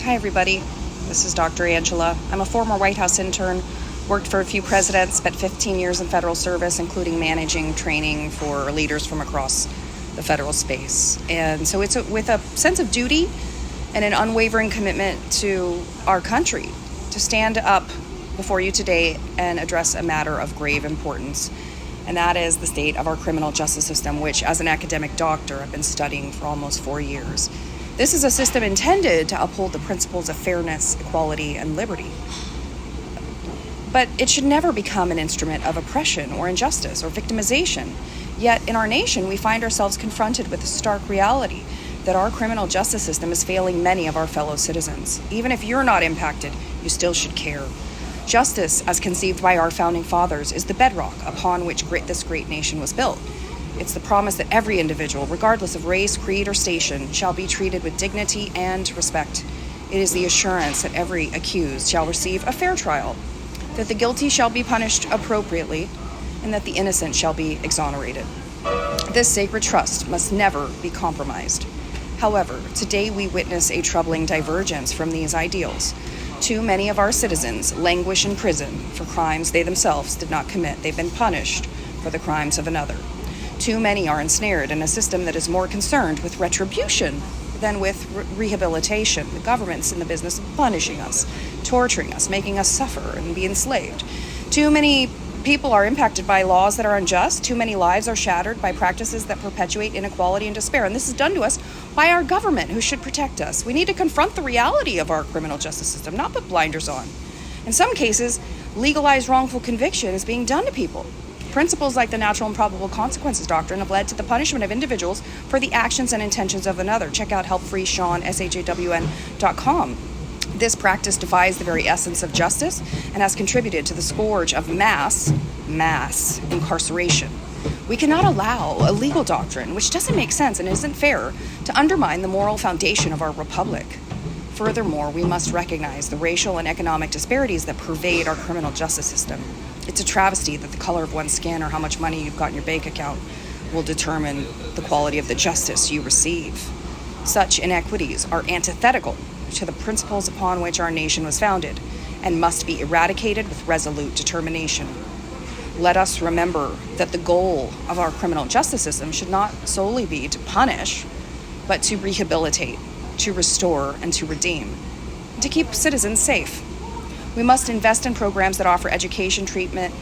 Hi, everybody. This is Dr. Angela. I'm a former White House intern, worked for a few presidents, spent 15 years in federal service, including managing training for leaders from across the federal space. And so it's with a sense of duty and an unwavering commitment to our country to stand up before you today and address a matter of grave importance. And that is the state of our criminal justice system, which as an academic doctor, I've been studying for almost 4 years. This is a system intended to uphold the principles of fairness, equality, and liberty. But it should never become an instrument of oppression or injustice or victimization. Yet in our nation, we find ourselves confronted with the stark reality that our criminal justice system is failing many of our fellow citizens. Even if you're not impacted, you still should care. Justice, as conceived by our founding fathers, is the bedrock upon which this great nation was built. It's the promise that every individual, regardless of race, creed, or station, shall be treated with dignity and respect. It is the assurance that every accused shall receive a fair trial, that the guilty shall be punished appropriately, and that the innocent shall be exonerated. This sacred trust must never be compromised. However, today we witness a troubling divergence from these ideals. Too many of our citizens languish in prison for crimes they themselves did not commit. They've been punished for the crimes of another. Too many are ensnared in a system that is more concerned with retribution than with rehabilitation. The government's in the business of punishing us, torturing us, making us suffer and be enslaved. Too many people are impacted by laws that are unjust. Too many lives are shattered by practices that perpetuate inequality and despair. And this is done to us by our government, who should protect us. We need to confront the reality of our criminal justice system, not put blinders on. In some cases, legalized wrongful conviction is being done to people. Principles like the Natural and Probable Consequences doctrine have led to the punishment of individuals for the actions and intentions of another. Check out helpfreeshawn.com. This practice defies the very essence of justice and has contributed to the scourge of mass incarceration. We cannot allow a legal doctrine, which doesn't make sense and isn't fair, to undermine the moral foundation of our republic. Furthermore, we must recognize the racial and economic disparities that pervade our criminal justice system. It's a travesty that the color of one's skin or how much money you've got in your bank account will determine the quality of the justice you receive. Such inequities are antithetical to the principles upon which our nation was founded and must be eradicated with resolute determination. Let us remember that the goal of our criminal justice system should not solely be to punish, but to rehabilitate, to restore, and to redeem, and to keep citizens safe. We must invest in programs that offer education, treatment,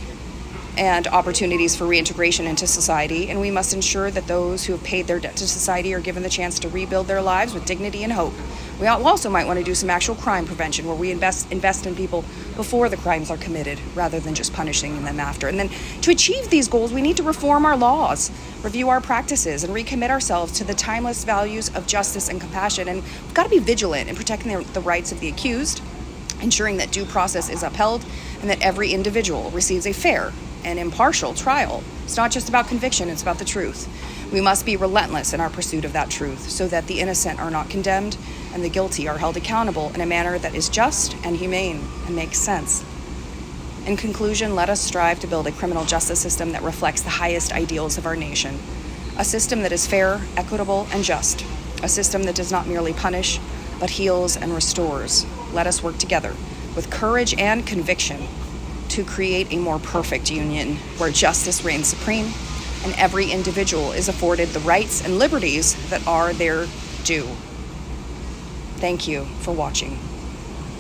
and opportunities for reintegration into society, and we must ensure that those who have paid their debt to society are given the chance to rebuild their lives with dignity and hope. We also might want to do some actual crime prevention where we invest in people before the crimes are committed rather than just punishing them after. And then to achieve these goals, we need to reform our laws, review our practices, and recommit ourselves to the timeless values of justice and compassion. And we've got to be vigilant in protecting the rights of the accused, ensuring that due process is upheld, and that every individual receives a fair and impartial trial. It's not just about conviction, it's about the truth. We must be relentless in our pursuit of that truth so that the innocent are not condemned and the guilty are held accountable in a manner that is just and humane and makes sense. In conclusion, let us strive to build a criminal justice system that reflects the highest ideals of our nation. A system that is fair, equitable, and just. A system that does not merely punish, but heals and restores. Let us work together with courage and conviction to create a more perfect union where justice reigns supreme and every individual is afforded the rights and liberties that are their due. Thank you for watching.